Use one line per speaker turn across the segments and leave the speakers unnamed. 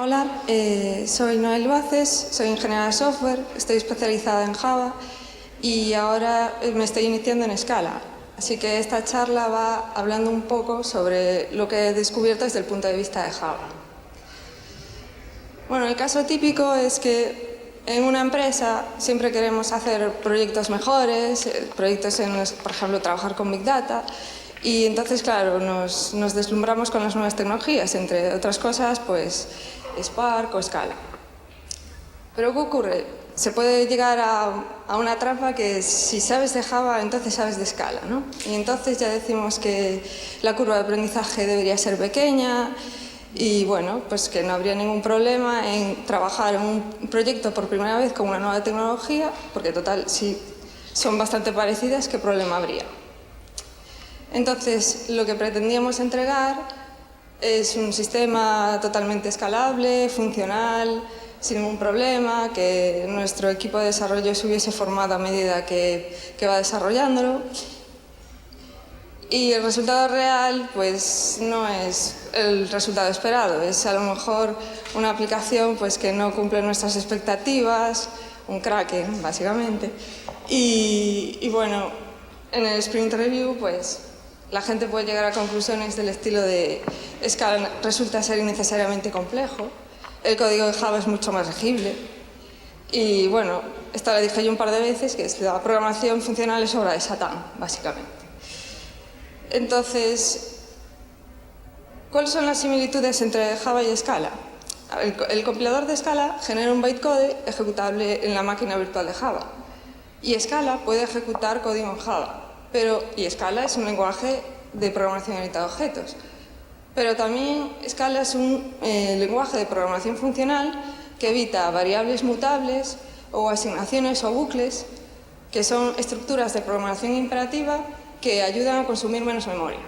Hola, soy Noel Baces, soy ingeniera de software, estoy especializada en Java y ahora me estoy iniciando en Scala. Así que esta charla va hablando un poco sobre lo que he descubierto desde el punto de vista de Java. Bueno, el caso típico es que en una empresa siempre queremos hacer proyectos mejores, proyectos en los, por ejemplo, trabajar con Big Data. Y entonces, claro, nos deslumbramos con las nuevas tecnologías, entre otras cosas, pues Spark o Scala. Pero ¿qué ocurre? Se puede llegar a una trampa que si sabes de Java, entonces sabes de Scala, ¿no? Y entonces ya decimos que la curva de aprendizaje debería ser pequeña y, bueno, pues que no habría ningún problema en trabajar en un proyecto por primera vez con una nueva tecnología, porque total, si son bastante parecidas, ¿qué problema habría? Entonces, lo que pretendíamos entregar es un sistema totalmente escalable, funcional, sin ningún problema, que nuestro equipo de desarrollo se hubiese formado a medida que va desarrollándolo. Y el resultado real, pues, no es el resultado esperado. Es a lo mejor una aplicación pues, que no cumple nuestras expectativas, un Kraken, básicamente. Y bueno, en el Sprint Review, pues, la gente puede llegar a conclusiones del estilo de Scala resulta ser innecesariamente complejo, el código de Java es mucho más legible y bueno, esta la dije yo un par de veces, que es la programación funcional es obra de Satán, básicamente. Entonces, ¿cuáles son las similitudes entre Java y Scala? El compilador de Scala genera un bytecode ejecutable en la máquina virtual de Java y Scala puede ejecutar código en Java. Y Scala es un lenguaje de programación orientada a objetos. Pero también Scala es un lenguaje de programación funcional que evita variables mutables o asignaciones o bucles, que son estructuras de programación imperativa que ayudan a consumir menos memoria.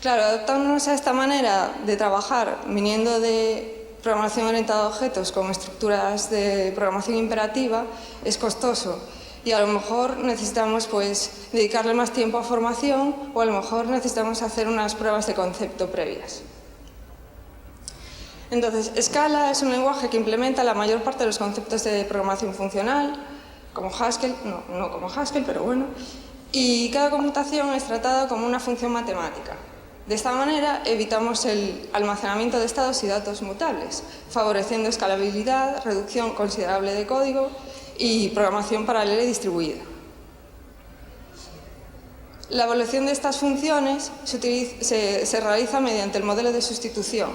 Claro, adaptándonos a esta manera de trabajar, viniendo de programación orientada a objetos con estructuras de programación imperativa, es costoso. Y a lo mejor necesitamos pues, dedicarle más tiempo a formación o a lo mejor necesitamos hacer unas pruebas de concepto previas. Entonces, Scala es un lenguaje que implementa la mayor parte de los conceptos de programación funcional, como Haskell, no como Haskell, pero bueno, y cada conmutación es tratada como una función matemática. De esta manera evitamos el almacenamiento de estados y datos mutables, favoreciendo escalabilidad, reducción considerable de código y programación paralela y distribuida. La evaluación de estas funciones se realiza mediante el modelo de sustitución.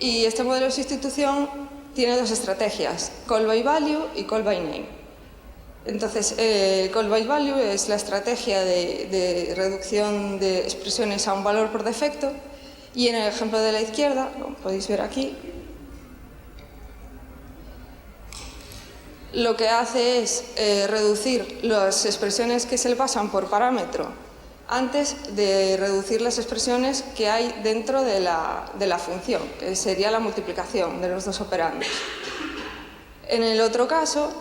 Y este modelo de sustitución tiene dos estrategias, call by value y call by name. Entonces, call by value es la estrategia de reducción de expresiones a un valor por defecto y en el ejemplo de la izquierda, como podéis ver aquí, lo que hace es reducir las expresiones que se le pasan por parámetro antes de reducir las expresiones que hay dentro de la función, que sería la multiplicación de los dos operandos. En el otro caso,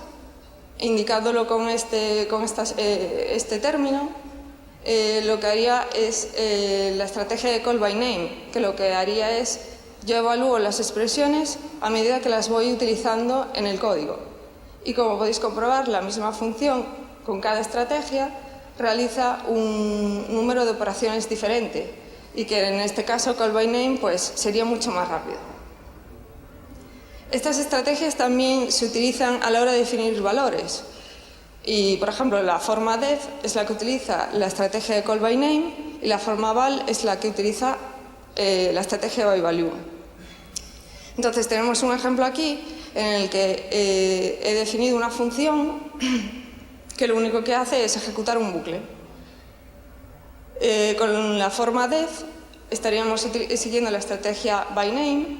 indicándolo con este término, lo que haría es la estrategia de call by name, que lo que haría es yo evalúo las expresiones a medida que las voy utilizando en el código. Y como podéis comprobar, la misma función con cada estrategia realiza un número de operaciones diferente y que en este caso call by name pues, sería mucho más rápido. Estas estrategias también se utilizan a la hora de definir valores y, por ejemplo, la forma def es la que utiliza la estrategia de call by name y la forma val es la que utiliza la estrategia by value. Entonces tenemos un ejemplo aquí en el que he definido una función que lo único que hace es ejecutar un bucle. Con la forma def estaríamos siguiendo la estrategia by name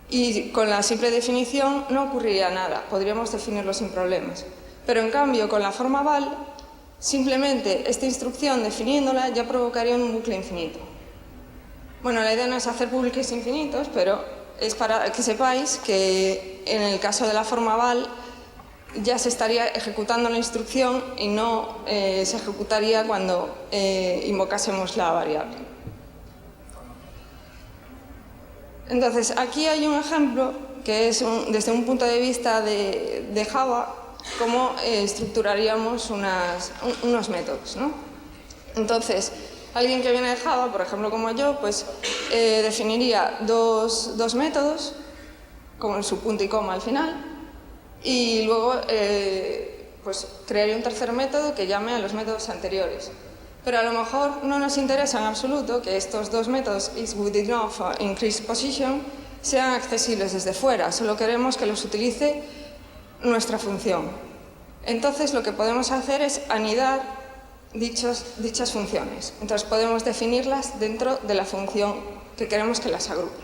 y con la simple definición no ocurriría nada, podríamos definirlo sin problemas. Pero en cambio con la forma val, simplemente esta instrucción definiéndola ya provocaría un bucle infinito. Bueno, la idea no es hacer bucles infinitos, pero es para que sepáis que en el caso de la forma val ya se estaría ejecutando la instrucción y no se ejecutaría cuando invocásemos la variable. Entonces, aquí hay un ejemplo que es, desde un punto de vista de Java, cómo estructuraríamos unos métodos, ¿no? Entonces, alguien que viene de Java, por ejemplo como yo, pues definiría dos métodos, con su punto y coma al final, y luego pues crearía un tercer método que llame a los métodos anteriores. Pero a lo mejor no nos interesa en absoluto que estos dos métodos, isWithEnough o increasePosition, sean accesibles desde fuera, solo queremos que los utilice nuestra función. Entonces lo que podemos hacer es anidar dichas funciones. Entonces podemos definirlas dentro de la función que queremos que las agrupe.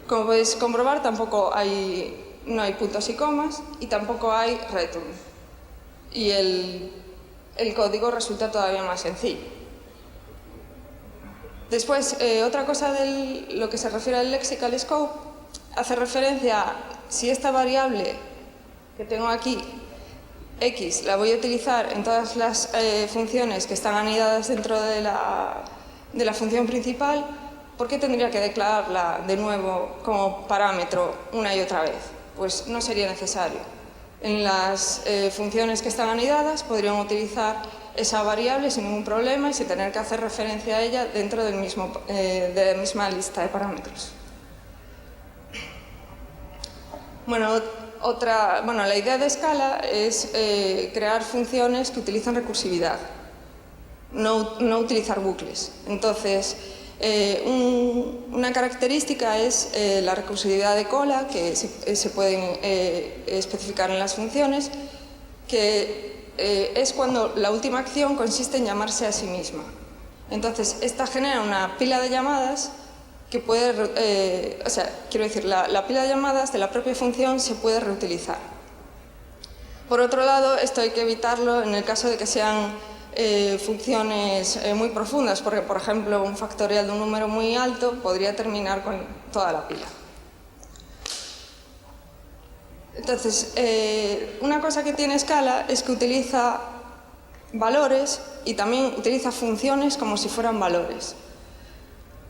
Como podéis comprobar, tampoco no hay puntos y comas y tampoco hay return. Y el código resulta todavía más sencillo. Después, otra cosa de lo que se refiere al lexical scope hace referencia a si esta variable que tengo aquí, x, la voy a utilizar en todas las funciones que están anidadas dentro de la función principal, ¿por qué tendría que declararla de nuevo como parámetro una y otra vez? Pues no sería necesario. En las funciones que están anidadas podrían utilizar esa variable sin ningún problema y sin tener que hacer referencia a ella dentro de la misma lista de parámetros. Bueno, la idea de Scala es crear funciones que utilizan recursividad, no utilizar bucles. Entonces, una característica es la recursividad de cola, que se pueden especificar en las funciones, que es cuando la última acción consiste en llamarse a sí misma. Entonces, esta genera una pila de llamadas que puede, quiero decir, la pila de llamadas de la propia función se puede reutilizar. Por otro lado, esto hay que evitarlo en el caso de que sean funciones muy profundas, porque, por ejemplo, un factorial de un número muy alto podría terminar con toda la pila. Entonces, una cosa que tiene Scala es que utiliza valores y también utiliza funciones como si fueran valores.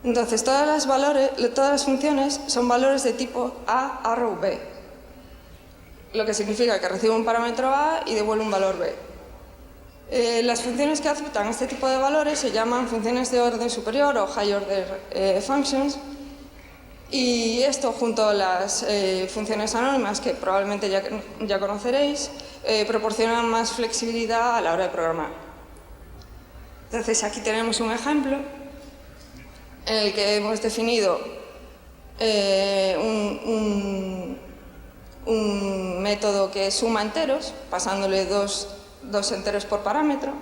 Entonces, todas las funciones son valores de tipo A, arrow B, lo que significa que recibe un parámetro A y devuelve un valor B. Las funciones que aceptan este tipo de valores se llaman funciones de orden superior o high order functions, y esto, junto a las funciones anónimas, que probablemente ya conoceréis, proporcionan más flexibilidad a la hora de programar. Entonces, aquí tenemos un ejemplo en el que hemos definido un método que suma enteros, pasándole dos enteros por parámetro,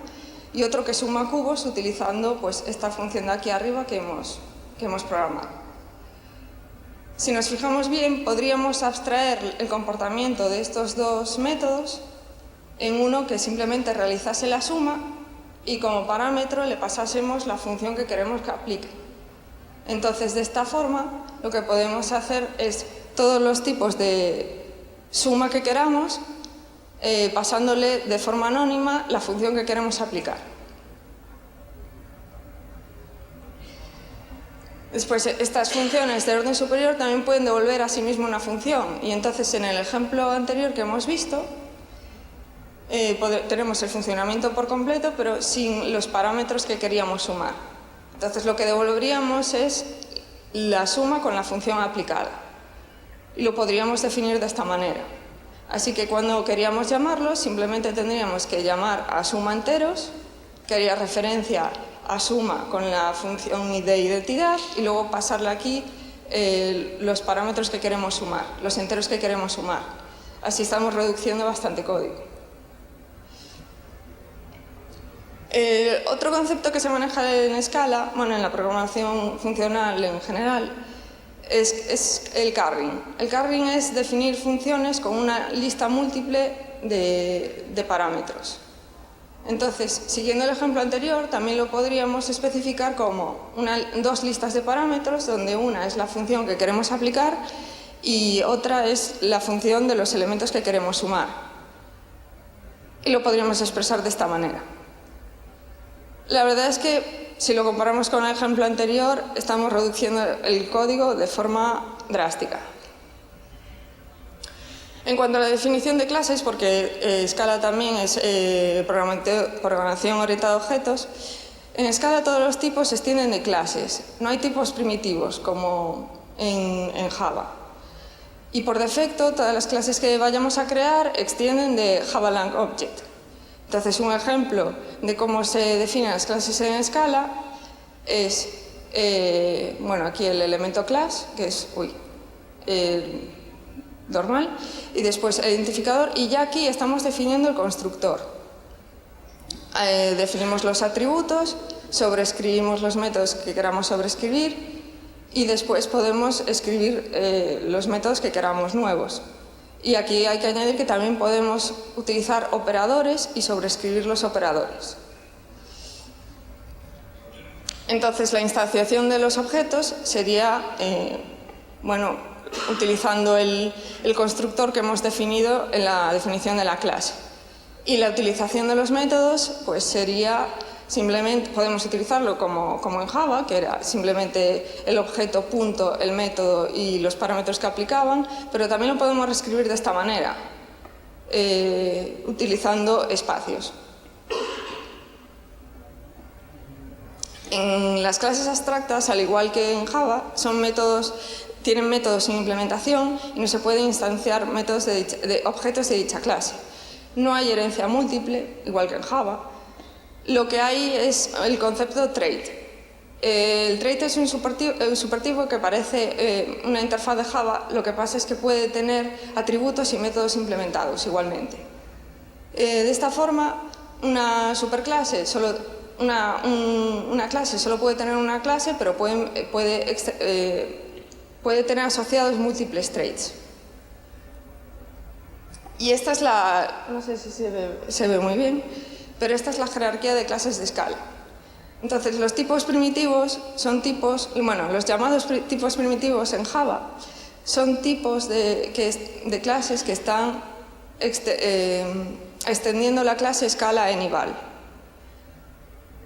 y otro que suma cubos utilizando pues, esta función de aquí arriba que hemos programado. Si nos fijamos bien, podríamos abstraer el comportamiento de estos dos métodos en uno que simplemente realizase la suma y como parámetro le pasásemos la función que queremos que aplique. Entonces, de esta forma, lo que podemos hacer es todos los tipos de suma que queramos, pasándole de forma anónima la función que queremos aplicar. Después, estas funciones de orden superior también pueden devolver a sí mismo una función, y entonces en el ejemplo anterior que hemos visto tenemos el funcionamiento por completo pero sin los parámetros que queríamos sumar. Entonces lo que devolveríamos es la suma con la función aplicada y lo podríamos definir de esta manera. Así que cuando queríamos llamarlo simplemente tendríamos que llamar a suma enteros, que haría referencia a suma con la función de identidad, y luego pasarle aquí los parámetros que queremos sumar, los enteros que queremos sumar. Así estamos reduciendo bastante código. Otro concepto que se maneja en Scala, en la programación funcional en general, es el carrying. El carrying es definir funciones con una lista múltiple de parámetros. Entonces, siguiendo el ejemplo anterior, también lo podríamos especificar como dos listas de parámetros, donde una es la función que queremos aplicar y otra es la función de los elementos que queremos sumar. Y lo podríamos expresar de esta manera. La verdad es que si lo comparamos con el ejemplo anterior, estamos reduciendo el código de forma drástica. En cuanto a la definición de clases, porque Scala también es programación orientada a objetos, en Scala todos los tipos se extienden de clases. No hay tipos primitivos como en Java. Y por defecto, todas las clases que vayamos a crear extienden de JavaLang Object. Entonces, un ejemplo de cómo se definen las clases en Scala es, bueno, aquí el elemento class, que es normal, y después el identificador, y ya aquí estamos definiendo el constructor. Definimos los atributos, sobreescribimos los métodos que queramos sobreescribir y después podemos escribir los métodos que queramos nuevos. Y aquí hay que añadir que también podemos utilizar operadores y sobreescribir los operadores. Entonces, la instanciación de los objetos sería, bueno, utilizando el constructor que hemos definido en la definición de la clase. Y la utilización de los métodos, pues sería simplemente, podemos utilizarlo como en Java, que era simplemente el objeto, punto, el método y los parámetros que aplicaban, pero también lo podemos reescribir de esta manera, utilizando espacios. En las clases abstractas, al igual que en Java, tienen métodos sin implementación y no se pueden instanciar métodos de objetos de dicha clase. No hay herencia múltiple, igual que en Java. Lo que hay es el concepto trait. El trait es un supertipo que parece una interfaz de Java, lo que pasa es que puede tener atributos y métodos implementados igualmente. De esta forma, una superclase una clase solo puede tener una clase, pero puede tener asociados múltiples traits. Y esta es no sé si se ve muy bien, pero esta es la jerarquía de clases de Scala. Entonces, los tipos primitivos son tipos, bueno, los llamados tipos primitivos en Java son tipos de clases que están extendiendo la clase Scala a eval.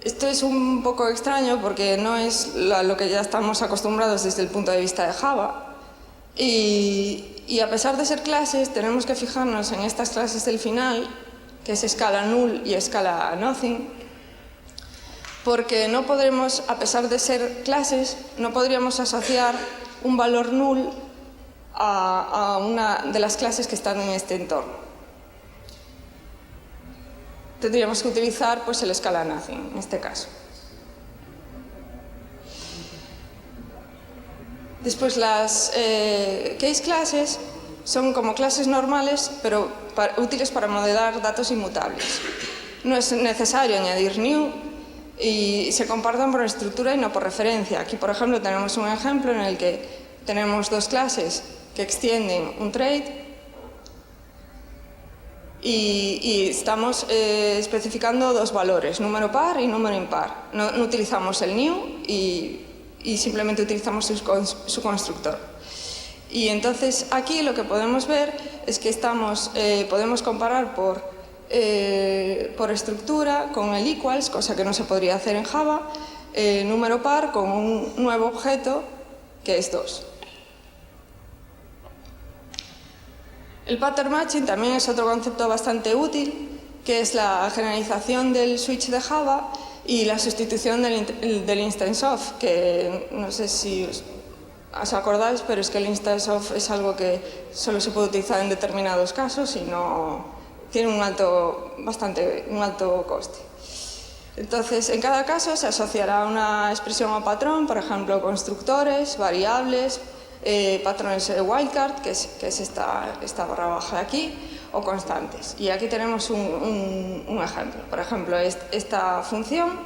Esto es un poco extraño porque no es lo que ya estamos acostumbrados desde el punto de vista de Java. Y a pesar de ser clases, tenemos que fijarnos en estas clases del final, que es Scala null y Scala nothing, porque no podremos, a pesar de ser clases, no podríamos asociar un valor null a una de las clases que están en este entorno. Tendríamos que utilizar pues, el Scala nothing en este caso. Después las case classes son como clases normales, pero útiles para modelar datos inmutables. No es necesario añadir new y se comparten por estructura y no por referencia. Aquí, por ejemplo, tenemos un ejemplo en el que tenemos dos clases que extienden un trait y estamos especificando dos valores, número par y número impar. No utilizamos el new y simplemente utilizamos su constructor. Y entonces aquí lo que podemos ver es que podemos comparar por estructura con el equals, cosa que no se podría hacer en Java, número par con un nuevo objeto que es 2. El pattern matching también es otro concepto bastante útil, que es la generalización del switch de Java y la sustitución del instance of, que no sé si os acordáis, pero es que el instance of es algo que solo se puede utilizar en determinados casos y no tiene un alto coste. Entonces, en cada caso se asociará una expresión o patrón, por ejemplo, constructores, variables, patrones wildcard, que es esta barra baja de aquí, o constantes. Y aquí tenemos un ejemplo. Por ejemplo, esta función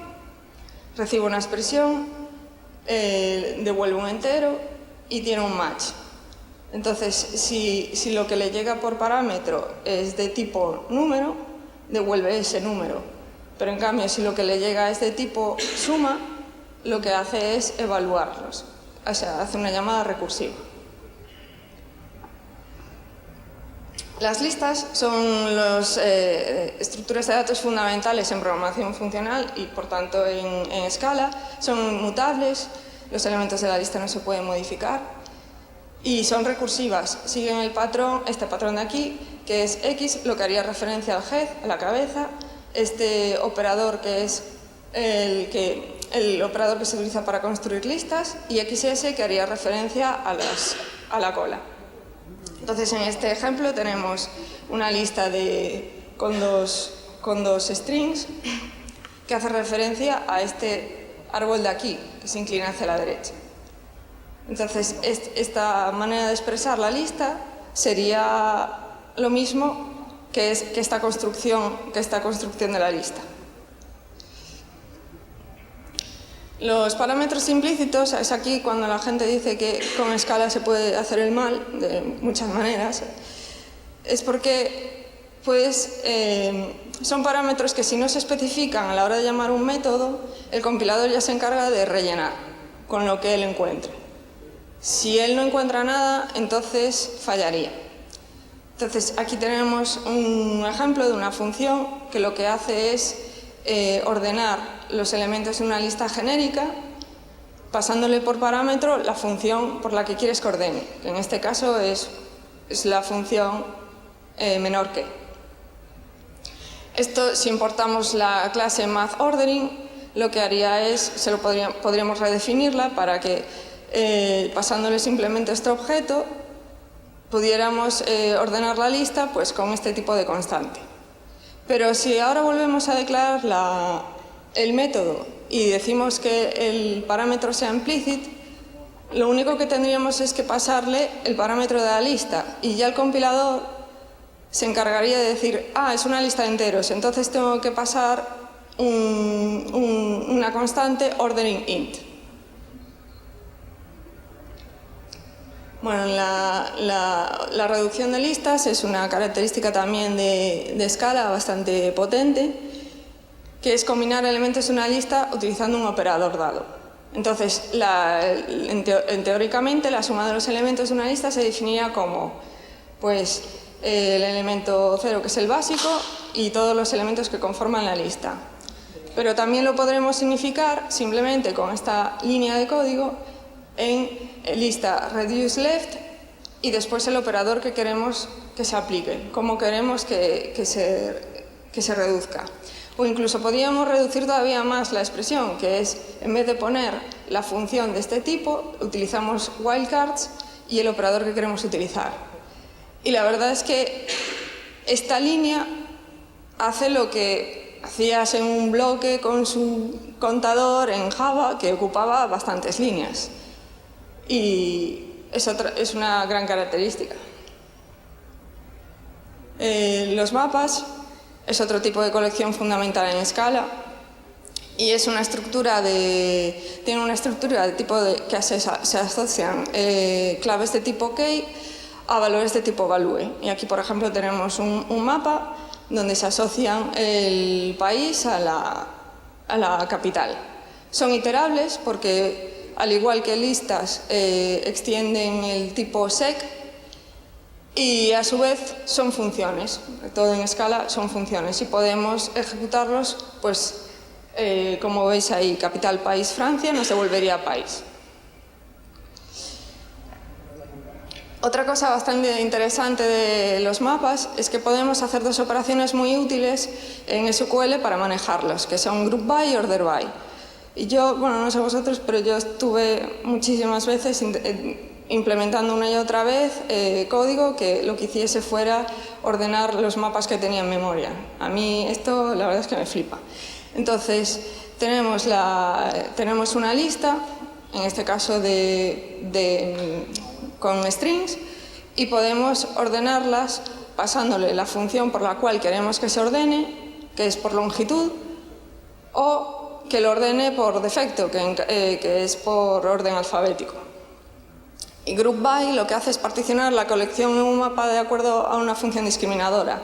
recibe una expresión, devuelve un entero y tiene un match. Entonces, si lo que le llega por parámetro es de tipo número, devuelve ese número. Pero en cambio, si lo que le llega es de tipo suma, lo que hace es evaluarlos. O sea, hace una llamada recursiva. Las listas son las estructuras de datos fundamentales en programación funcional y, por tanto, en Scala. Son mutables, los elementos de la lista no se pueden modificar y son recursivas. Siguen el patrón, este patrón de aquí, que es X, lo que haría referencia al head, a la cabeza, este operador que es el operador que se utiliza para construir listas, y XS, que haría referencia a la cola. Entonces, en este ejemplo tenemos una lista con dos strings que hace referencia a este árbol de aquí, que se inclina hacia la derecha. Entonces, esta manera de expresar la lista sería lo mismo que esta construcción de la lista. Los parámetros implícitos es aquí cuando la gente dice que con Scala se puede hacer el mal de muchas maneras. Es porque son parámetros que, si no se especifican a la hora de llamar un método, el compilador ya se encarga de rellenar con lo que él encuentre. Si él no encuentra nada, entonces fallaría. Entonces, aquí tenemos un ejemplo de una función que lo que hace es ordenar los elementos de una lista genérica, pasándole por parámetro la función por la que quieres que ordene, que en este caso es la función menor que. Esto, si importamos la clase mathOrdering, lo que haría es, podríamos redefinirla para que, pasándole simplemente este objeto, pudiéramos ordenar la lista pues con este tipo de constante. Pero si ahora volvemos a declarar el método y decimos que el parámetro sea implicit, lo único que tendríamos es que pasarle el parámetro de la lista, y ya el compilador se encargaría de decir, es una lista de enteros, entonces tengo que pasar una constante ordering int. Bueno, la reducción de listas es una característica también de Scala bastante potente, que es combinar elementos de una lista utilizando un operador dado. Entonces, teóricamente, la suma de los elementos de una lista se definiría como pues, el elemento 0, que es el básico, y todos los elementos que conforman la lista. Pero también lo podremos significar simplemente con esta línea de código en lista reduce left y después el operador que queremos que se aplique, cómo queremos que se reduzca. O incluso podríamos reducir todavía más la expresión, que es, en vez de poner la función de este tipo, utilizamos wildcards y el operador que queremos utilizar. Y la verdad es que esta línea hace lo que hacías en un bloque con su contador en Java, que ocupaba bastantes líneas. Y es una gran característica. Los mapas es otro tipo de colección fundamental en Scala y es una estructura tiene una estructura de tipo que se asocian claves de tipo key a valores de tipo value. Y aquí, por ejemplo, tenemos un mapa donde se asocian el país a la capital. Son iterables porque, al igual que listas, extienden el tipo sec, y a su vez son funciones. Todo en Scala son funciones y podemos ejecutarlos, pues como veis ahí, capital, país, Francia, nos devolvería país. Otra cosa bastante interesante de los mapas es que podemos hacer dos operaciones muy útiles en SQL para manejarlos, que son group by y order by. Y yo, bueno, no sé vosotros, pero yo estuve muchísimas veces implementando una y otra vez código que lo que hiciese fuera ordenar los mapas que tenía en memoria. A mí esto la verdad es que me flipa. Entonces tenemos una lista, en este caso con strings, y podemos ordenarlas pasándole la función por la cual queremos que se ordene, que es por longitud, o que lo ordene por defecto, que es por orden alfabético. Y group by lo que hace es particionar la colección en un mapa de acuerdo a una función discriminadora.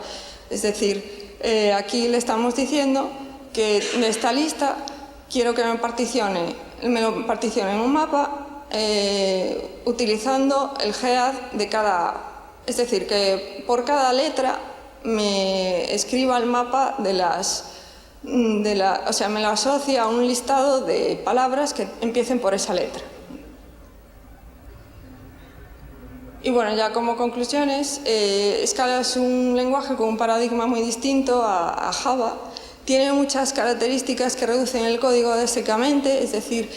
Es decir, aquí le estamos diciendo que de esta lista quiero que me lo particione en un mapa utilizando el head de cada Es decir, que por cada letra me escriba el mapa o sea, me lo asocia a un listado de palabras que empiecen por esa letra. Y bueno, ya como conclusiones, Scala es un lenguaje con un paradigma muy distinto a Java. Tiene muchas características que reducen el código drásticamente, es decir,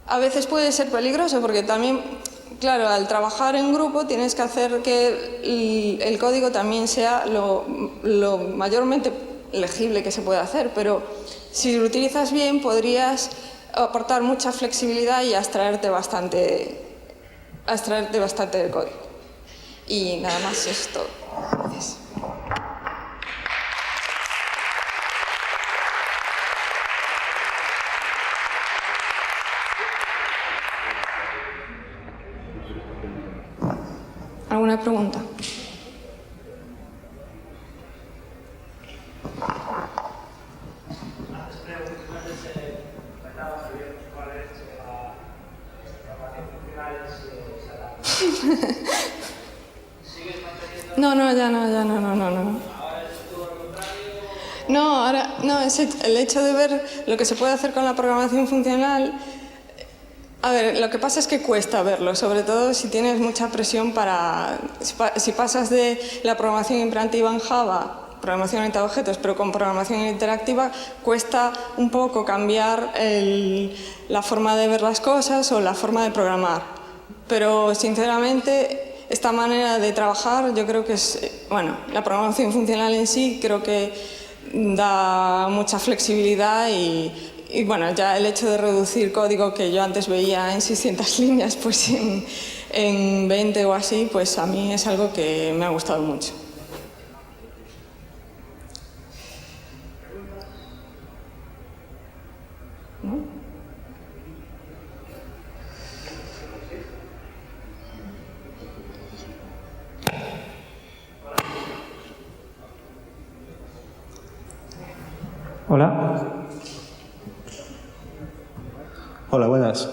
a veces puede ser peligroso porque también, claro, al trabajar en grupo tienes que hacer que el código también sea lo mayormente legible que se puede hacer, pero si lo utilizas bien podrías aportar mucha flexibilidad y abstraerte bastante del código. Y nada más, eso es todo. Gracias. ¿Alguna pregunta? No, ya no. No, ahora, no, es el hecho de ver lo que se puede hacer con la programación funcional. A ver, lo que pasa es que cuesta verlo, sobre todo si tienes mucha presión si pasas de la programación imperativa en Java, programación orientada a objetos, pero con programación interactiva, cuesta un poco cambiar la forma de ver las cosas o la forma de programar. Pero, sinceramente, esta manera de trabajar, yo creo que la programación funcional en sí creo que da mucha flexibilidad y bueno, ya el hecho de reducir código que yo antes veía en 600 líneas, pues en 20 o así, pues a mí es algo que me ha gustado mucho. ¿No?
Hola.
Hola, buenas.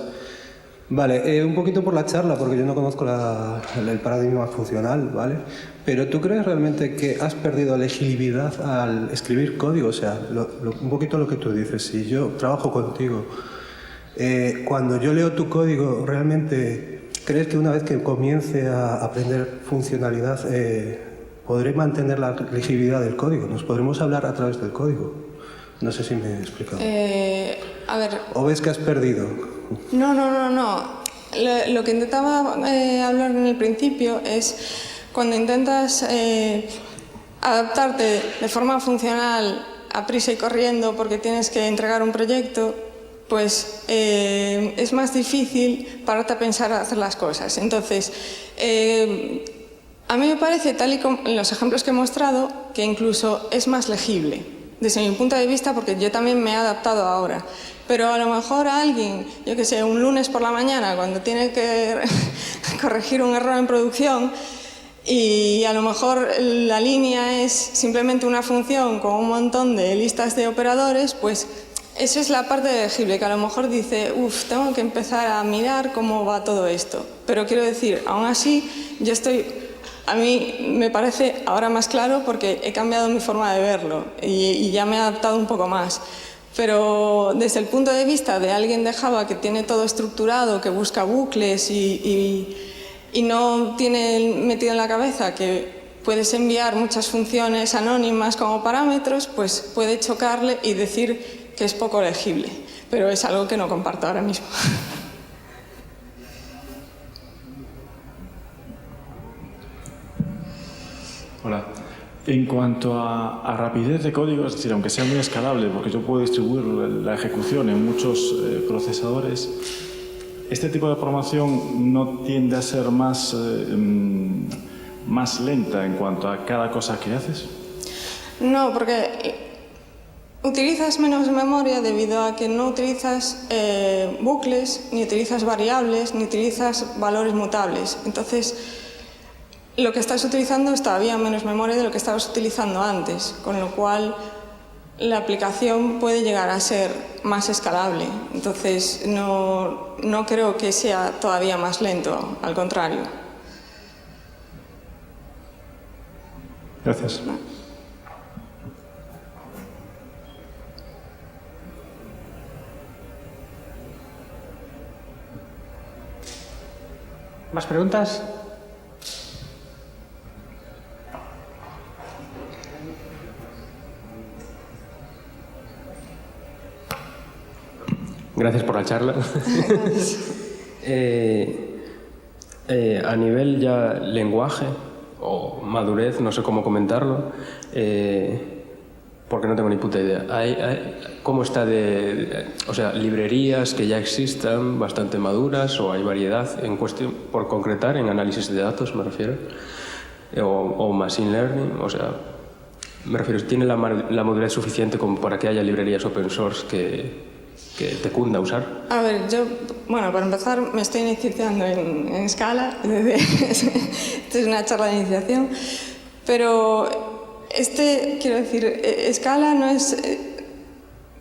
Vale, un poquito por la charla, porque yo no conozco el paradigma funcional, ¿vale? Pero ¿tú crees realmente que has perdido legibilidad al escribir código? O sea, un poquito lo que tú dices. Si yo trabajo contigo, cuando yo leo tu código, ¿realmente crees que una vez que comience a aprender funcionalidad, podré mantener la legibilidad del código? ¿Nos podremos hablar a través del código? No sé si me he explicado.
A ver...
¿O ves que has perdido?
No. Lo que intentaba hablar en el principio es cuando intentas adaptarte de forma funcional a prisa y corriendo porque tienes que entregar un proyecto, pues es más difícil pararte a pensar a hacer las cosas. Entonces, a mí me parece, tal y como en los ejemplos que he mostrado, que incluso es más legible. Desde mi punto de vista, porque yo también me he adaptado ahora. Pero a lo mejor a alguien, yo que sé, un lunes por la mañana, cuando tiene que corregir un error en producción, y a lo mejor la línea es simplemente una función con un montón de listas de operadores, pues eso es la parte legible, que a lo mejor dice, tengo que empezar a mirar cómo va todo esto. Pero quiero decir, aún así, a mí me parece ahora más claro porque he cambiado mi forma de verlo y ya me he adaptado un poco más. Pero desde el punto de vista de alguien de Java que tiene todo estructurado, que busca bucles y no tiene metido en la cabeza que puedes enviar muchas funciones anónimas como parámetros, pues puede chocarle y decir que es poco legible. Pero es algo que no comparto ahora mismo.
Hola. En cuanto a rapidez de código, es decir, aunque sea muy escalable, porque yo puedo distribuir la ejecución en muchos procesadores, este tipo de programación no tiende a ser más lenta en cuanto a cada cosa que haces.
No, porque utilizas menos memoria debido a que no utilizas bucles, ni utilizas variables, ni utilizas valores mutables. Entonces, lo que estás utilizando es todavía menos memoria de lo que estabas utilizando antes, con lo cual la aplicación puede llegar a ser más escalable. Entonces, no creo que sea todavía más lento, al contrario.
Gracias.
¿Más preguntas?
Gracias por la charla. A nivel ya lenguaje o madurez, no sé cómo comentarlo, porque no tengo ni puta idea. ¿Cómo está o sea, librerías que ya existan bastante maduras o hay variedad en cuestión, por concretar, en análisis de datos me refiero, o machine learning? O sea, me refiero, ¿tiene la madurez suficiente como para que haya librerías open source que te cunda usar?
A ver, yo, bueno, para empezar, me estoy iniciando en Scala. Esto es una charla de iniciación. Pero quiero decir, Scala no es...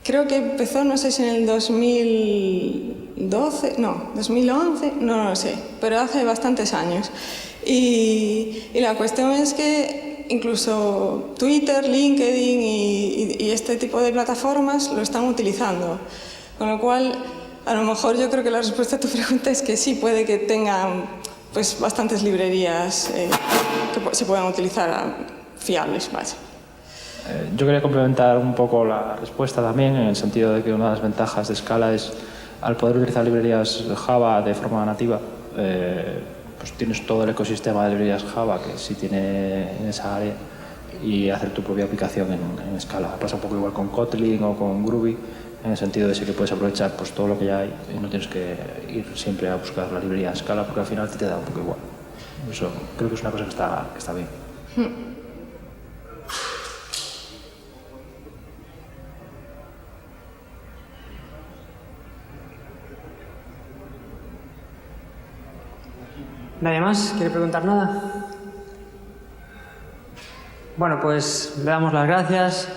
creo que empezó, no sé si en el 2012, no, 2011, no lo sé, pero hace bastantes años. Y la cuestión es que incluso Twitter, LinkedIn y este tipo de plataformas lo están utilizando. Con lo cual, a lo mejor yo creo que la respuesta a tu pregunta es que sí, puede que tengan pues, bastantes librerías que se puedan utilizar fiables, vaya.
Yo quería complementar un poco la respuesta también, en el sentido de que una de las ventajas de Scala es, al poder utilizar librerías Java de forma nativa, pues tienes todo el ecosistema de librerías Java que sí tiene en esa área, y hacer tu propia aplicación en Scala. Pasa un poco igual con Kotlin o con Groovy, en el sentido de sí que puedes aprovechar pues, todo lo que ya hay y no tienes que ir siempre a buscar la librería en Scala, porque al final te da un poco igual. Eso creo que es una cosa que está bien.
¿Nadie más quiere preguntar nada? Bueno, pues le damos las gracias.